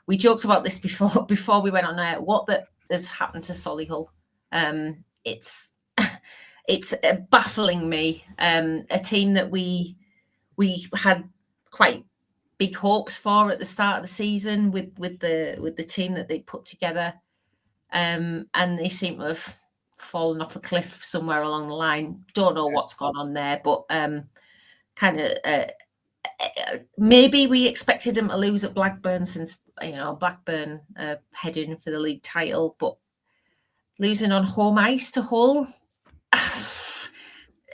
we joked about this before we went on air. What has happened to Solihull? It's baffling me. A team that we had quite big hopes for at the start of the season with the team that they put together, and they seem to have fallen off a cliff somewhere along the line. Don't know what's gone on there, but maybe we expected them to lose at Blackburn, since Blackburn heading for the league title, but losing on home ice to Hull.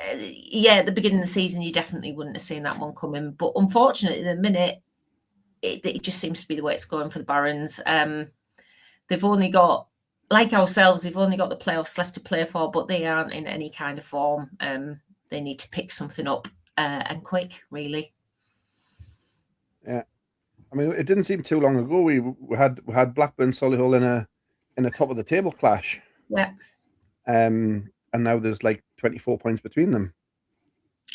At the beginning of the season, you definitely wouldn't have seen that one coming. But unfortunately, the minute, it just seems to be the way it's going for the Barons. They've only got, like ourselves, they've only got the playoffs left to play for, but they aren't in any kind of form. They need to pick something up and quick, really.
Yeah, I mean, it didn't seem too long ago we had Blackburn, Solihull in a top of the table clash.
Yeah.
And now there's like 24 points between them.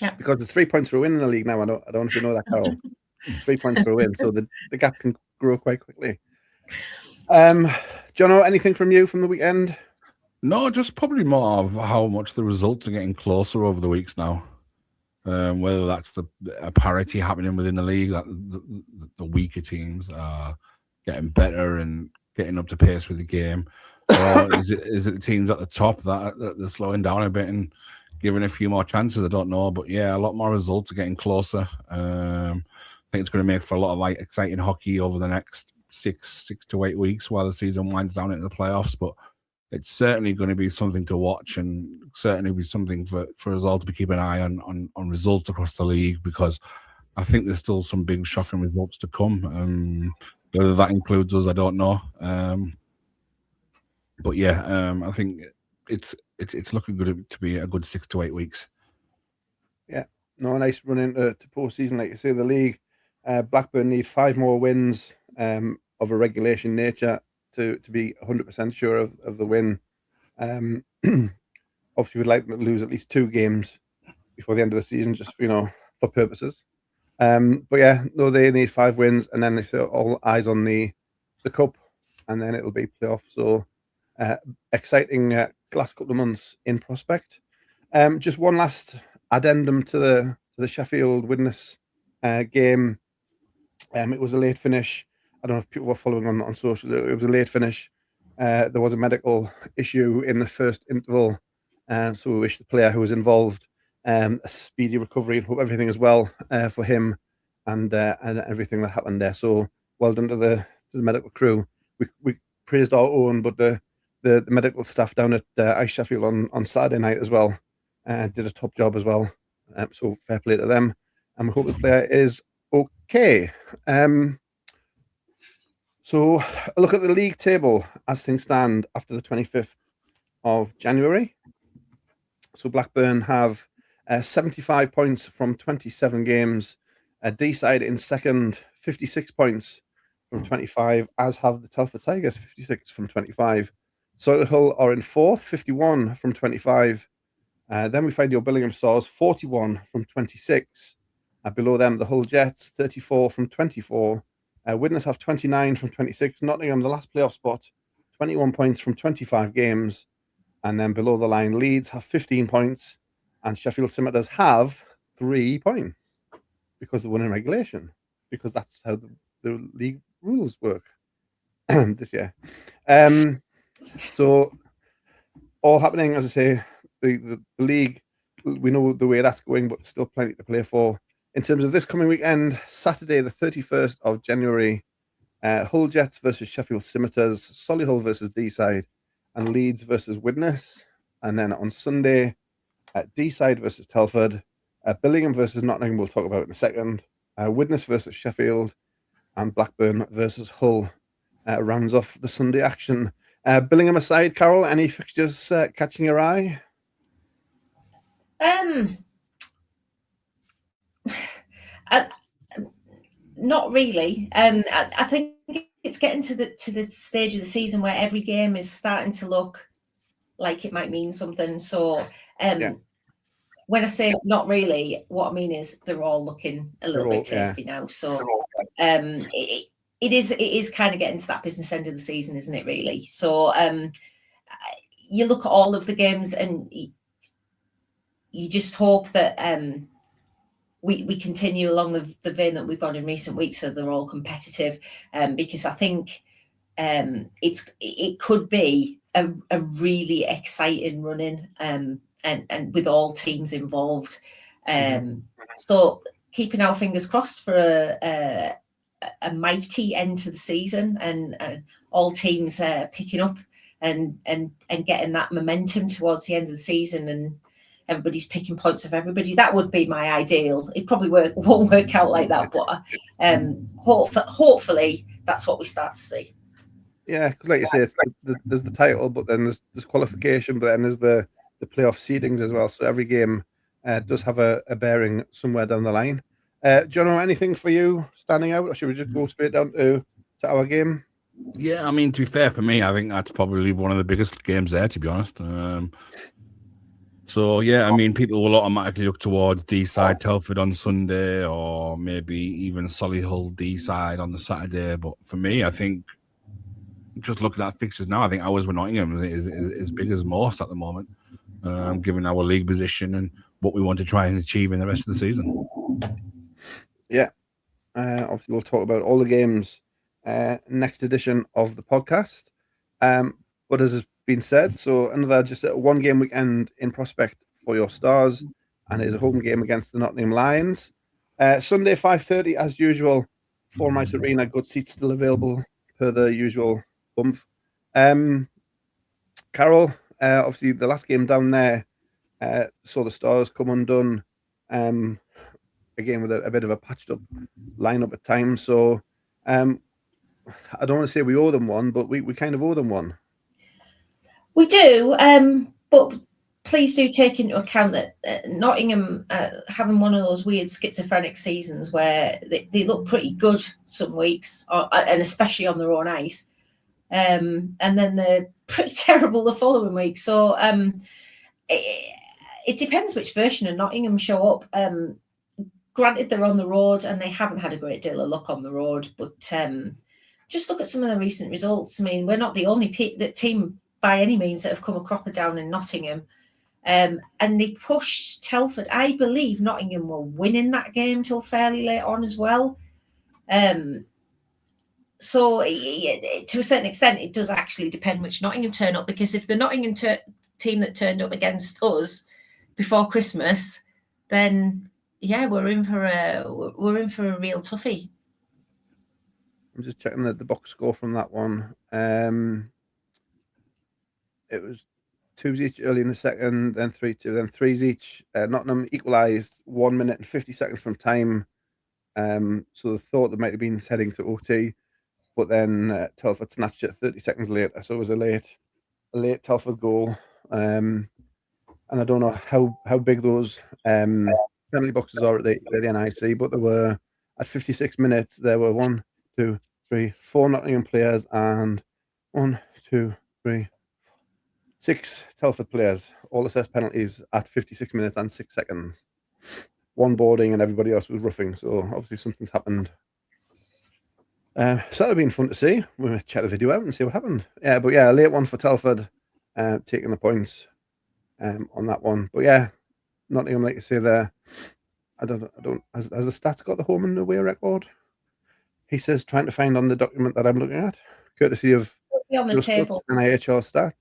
Yeah. Because
there's 3 points for a win in the league now. I don't know if you know that, Carol. 3 points for a win, so the gap can grow quite quickly. Jono, anything from you from the weekend?
No, just probably more of how much the results are getting closer over the weeks now. Whether that's a parity happening within the league, that the weaker teams are getting better and getting up to pace with the game, or is it the teams at the top that they're slowing down a bit and giving a few more chances? I don't know, but yeah, a lot more results are getting closer. I think it's going to make for a lot of exciting hockey over the next 6 to 8 weeks while the season winds down into the playoffs. But it's certainly going to be something to watch, and certainly be something for us all to be keeping an eye on results across the league, because I think there's still some big shocking results to come. Whether that includes us, I don't know. But yeah, I think it's looking good to be a good 6 to 8 weeks.
Yeah, no, nice run into postseason. Like you say, the league, Blackburn need 5 more wins of a regulation nature to be 100% sure of the win. Obviously, we'd like them to lose at least 2 games before the end of the season, just for purposes. But yeah, no, they need 5 wins, and then it's all eyes on the cup, and then it'll be playoff. So exciting last couple of months in prospect. Just one last addendum to the Sheffield Widnes game. It was a late finish. I don't know if people were following on social. It was a late finish. There was a medical issue in the first interval, so we wish the player who was involved a speedy recovery and hope everything is well for him and everything that happened there. So well done to the medical crew. We praised our own, but the medical staff down at Ice Sheffield on Saturday night as well did a top job as well. So fair play to them, and we hope the player is okay. So a look at the league table as things stand after the 25th of January. So Blackburn have 75 points from 27 games. D-side in second, 56 points from 25, as have the Telford Tigers, 56 from 25. Solihull are in fourth, 51 from 25. Then we find your Billingham Stars, 41 from 26. Below them, the Hull Jets, 34 from 24. Widnes have 29 from 26. Nottingham, the last playoff spot, 21 points from 25 games. And then below the line, Leeds have 15 points. And Sheffield Scimitars have 3 points because they won in regulation. Because that's how the league rules work this year. So all happening, as I say, the league, we know the way that's going, but still plenty to play for. In terms of this coming weekend, Saturday, the 31st of January, Hull Jets versus Sheffield Scimitars, Solihull versus D-side, and Leeds versus Widnes. And then on Sunday, D-side versus Telford, Billingham versus Nottingham, we'll talk about in a second, Widnes versus Sheffield, and Blackburn versus Hull rounds off the Sunday action. Billingham aside, Carol, any fixtures catching your eye?
Not really. I think it's getting to the stage of the season where every game is starting to look like it might mean something. So when I say not really, what I mean is they're all looking a little bit tasty now. So it is kind of getting to that business end of the season, isn't it, really? So you look at all of the games and you just hope that we continue along the vein that we've gone in recent weeks, so they're all competitive, because I think it could be a really exciting run-in, and with all teams involved. So keeping our fingers crossed for a mighty end to the season, and all teams picking up and getting that momentum towards the end of the season, and everybody's picking points of everybody. That would be my ideal. It probably won't work out like that, but hopefully that's what we start to see.
Yeah, because like you say, there's the title, but then there's qualification, but then there's the playoff seedings as well. So every game does have a bearing somewhere down the line. John, anything for you standing out, or should we just go straight down to our game?
Yeah, I mean, to be fair, for me, I think that's probably one of the biggest games there, to be honest. So, yeah, I mean, people will automatically look towards D-side Telford on Sunday, or maybe even Solihull D-side on the Saturday. But for me, I think just looking at fixtures now, I think ours with Nottingham is big as most at the moment, given our league position and what we want to try and achieve in the rest of the season.
Yeah. Obviously, we'll talk about all the games next edition of the podcast. But as has been said, so another just a one game weekend in prospect for your Stars, and it is a home game against the Nottingham Lions. Sunday 5:30 as usual, Four Ice Arena. Good seats still available per the usual bump. Carol, obviously the last game down there saw the Stars come undone. Again with a bit of a patched up lineup at times. So I don't want to say we owe them one, but we kind of owe them one.
We do, but please do take into account that Nottingham having one of those weird schizophrenic seasons where they look pretty good some weeks, and especially on their own ice, and then they're pretty terrible the following week. So it depends which version of Nottingham show up. Granted, they're on the road and they haven't had a great deal of luck on the road, but just look at some of the recent results. I mean, we're not the only team by any means that have come a cropper down in Nottingham. And they pushed Telford. I believe Nottingham were winning that game till fairly late on as well. So to a certain extent, it does actually depend which Nottingham turn up, because if the Nottingham team that turned up against us before Christmas, then yeah, we're in for a real toughie.
I'm just checking the box score from that one. It was 2s each early in the second, then 3-2, then 3s each. Nottingham equalised 1 minute and 50 seconds from time. So they thought they might have been heading to OT, but then Telford snatched it 30 seconds later. So it was a late Telford goal. And I don't know how big those penalty boxes are at the NIC, but there were, at 56 minutes, there were 1, 2, 3, 4 Nottingham players and 1, 2, 3, 6 Telford players all assessed penalties at 56 minutes and 6 seconds. One boarding and everybody else was roughing. So obviously something's happened. So that would have been fun to see. We're going to check the video out and see what happened. Yeah, but yeah, a late one for Telford, taking the points on that one. But yeah, Nottingham, like you say there, I don't. Has the stats got the home and away record? He says trying to find on the document that I'm looking at, courtesy of
on the table
NIHL stats.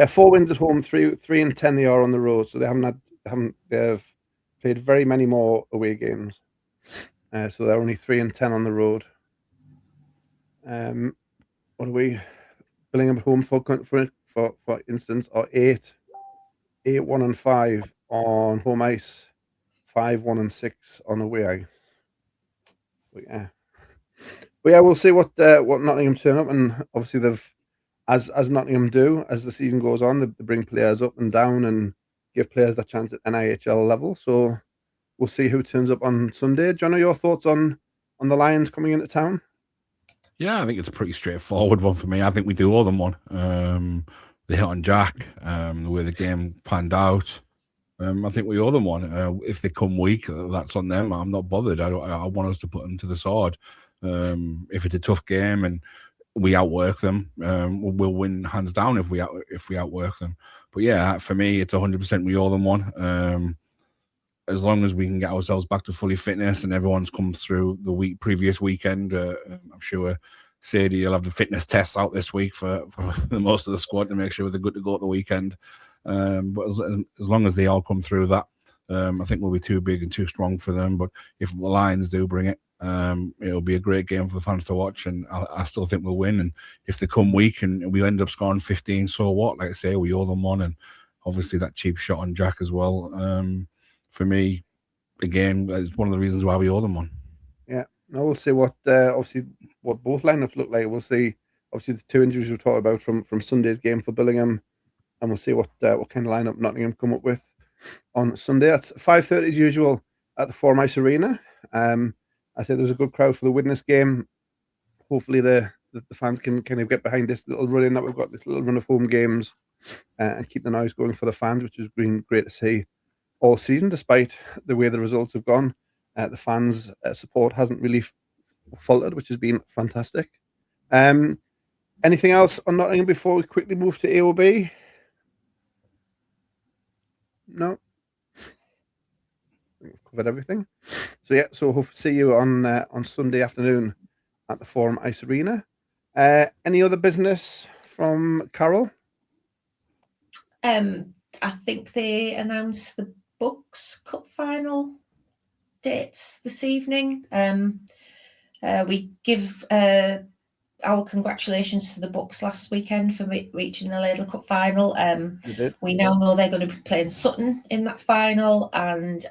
4 wins at home, 3 and 10 they are on the road, so they've played very many more away games. So they're only 3 and 10 on the road. What are we? Billingham at home for instance, are 8, 1 and 5 on home ice, 5, 1 and 6 on away ice. But yeah, we'll see what Nottingham turn up, and obviously they've, as Nottingham do, as the season goes on, they bring players up and down and give players that chance at NIHL level. So we'll see who turns up on Sunday. John, are your thoughts on the Lions coming into town?
Yeah, I think it's a pretty straightforward one for me. I think we do owe them one. The hit on Jack, the way the game panned out. I think we owe them one. If they come weak, that's on them. I'm not bothered. I want us to put them to the sword. If it's a tough game and we outwork them, we'll win hands down if we outwork them. But yeah, for me, it's 100% we owe them one. As long as we can get ourselves back to fully fitness and everyone's come through the previous weekend, I'm sure Sadie will have the fitness tests out this week for most of the squad to make sure they're good to go at the weekend. But as long as they all come through that, I think we'll be too big and too strong for them. But if the Lions do bring it, it'll be a great game for the fans to watch, and I still think we'll win. And if they come weak and we end up scoring 15, so what? Like I say, we owe them one, and obviously that cheap shot on Jack as well. For me, again, it's one of the reasons why we owe them one.
Yeah, now we'll see what both lineups look like. We'll see obviously the 2 injuries we talked about from Sunday's game for Billingham, and we'll see what kind of lineup Nottingham come up with on Sunday at 5:30 as usual at the Forum Ice Arena. I said there was a good crowd for the Widnes game. Hopefully the fans can kind of get behind this little run in that we've got, this little run of home games, and keep the noise going for the fans, which has been great to see all season, despite the way the results have gone. The fans' support hasn't really faltered, which has been fantastic. Anything else on Nottingham before we quickly move to AOB? No? We've covered everything. So yeah, so hope to see you on Sunday afternoon at the Forum Ice Arena. Any other business from Carol?
I think they announced the Bucks Cup final dates this evening. We give our congratulations to the Bucks last weekend for reaching the Ladle Cup final. We now know they're going to be playing Sutton in that final, and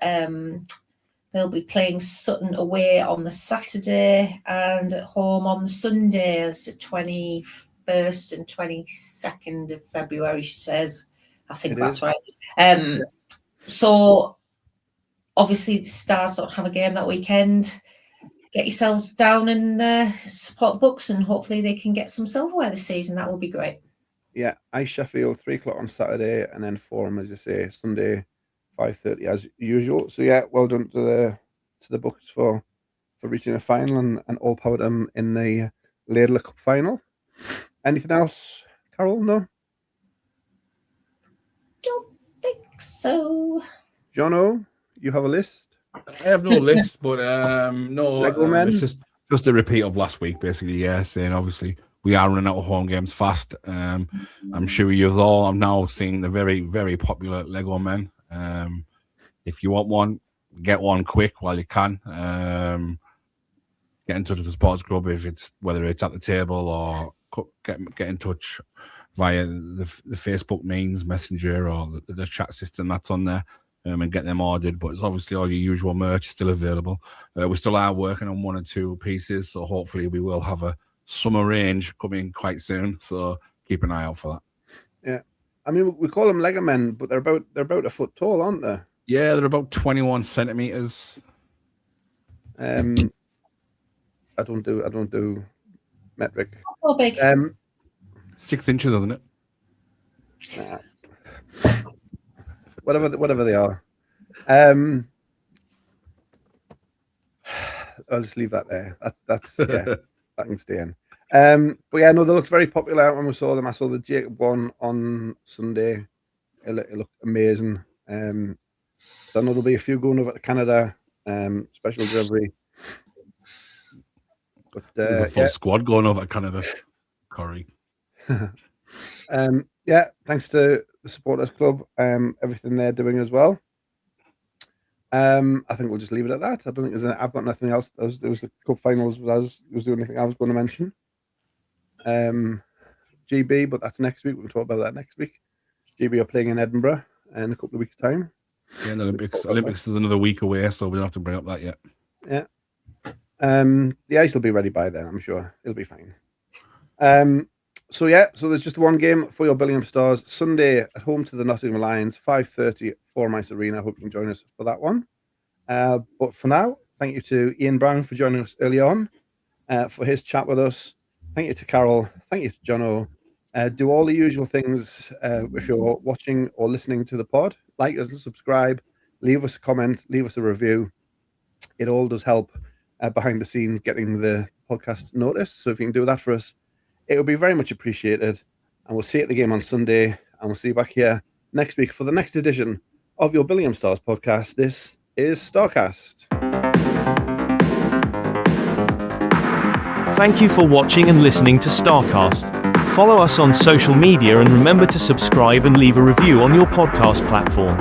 They'll be playing Sutton away on the Saturday and at home on the Sunday. It's the 21st and 22nd of February, she says. I think that's right. So obviously the Stars don't have a game that weekend. Get yourselves down and support the Bucks, and hopefully they can get some silverware this season. That would be great.
Yeah, Ice Sheffield 3 o'clock on Saturday, and then Forum, as you say, Sunday 5:30 as usual. So yeah, well done to the Bucks for reaching a final, and all power to them in the Ladler Cup final. Anything else, Carol? No.
Don't think so.
Jono, you have a list?
I have no list, but no,
Lego Men?
it's just a repeat of last week, basically. Yeah, saying obviously we are running out of home games fast. I'm sure you've all now seen the very, very popular Lego Men. If you want one, get one quick while you can. Get in touch with the sports club whether it's at the table or get in touch via the Facebook means, Messenger, or the chat system that's on there. And get them ordered, but it's obviously all your usual merch still available. We still are working on 1 or 2 pieces, so hopefully we will have a summer range coming quite soon. So keep an eye out for that.
Yeah, I mean we call them Lego Men, but they're about a foot tall, aren't they?
Yeah, they're about 21 centimeters.
I don't do metric.
How big?
6 inches, isn't it?
Nah. Whatever they are. I'll just leave that there. That's yeah, that can stay in. But yeah, no, they looked very popular when we saw them. I saw the Jacob one on Sunday. It looked amazing. So I know there'll be a few going over to Canada, special delivery. But
the full squad going over to Canada, Corey.
Yeah, thanks to the Supporters Club, everything they're doing as well. I think we'll just leave it at that. I don't think I've got nothing else. There was the cup finals. Was the only thing I was going to mention. GB, but that's next week. We'll talk about that next week. GB are playing in Edinburgh in a couple of weeks' time.
Yeah, and Olympics is another week away, so we don't have to bring up that yet.
Yeah. The ice will be ready by then, I'm sure. It'll be fine. So there's just one game for your Billingham Stars Sunday at home to the Nottingham Lions, 5:30 at Forum Ice Arena. I hope you can join us for that one. But for now, thank you to Iain Brown for joining us early on for his chat with us. Thank you to Carol. Thank you to Jono. Do all the usual things if you're watching or listening to the pod. Like us and subscribe. Leave us a comment. Leave us a review. It all does help behind the scenes getting the podcast noticed. So if you can do that for us, it would be very much appreciated. And we'll see you at the game on Sunday. And we'll see you back here next week for the next edition of your Billingham Stars podcast. This is STARCAST.
Thank you for watching and listening to STARCAST. Follow us on social media and remember to subscribe and leave a review on your podcast platform.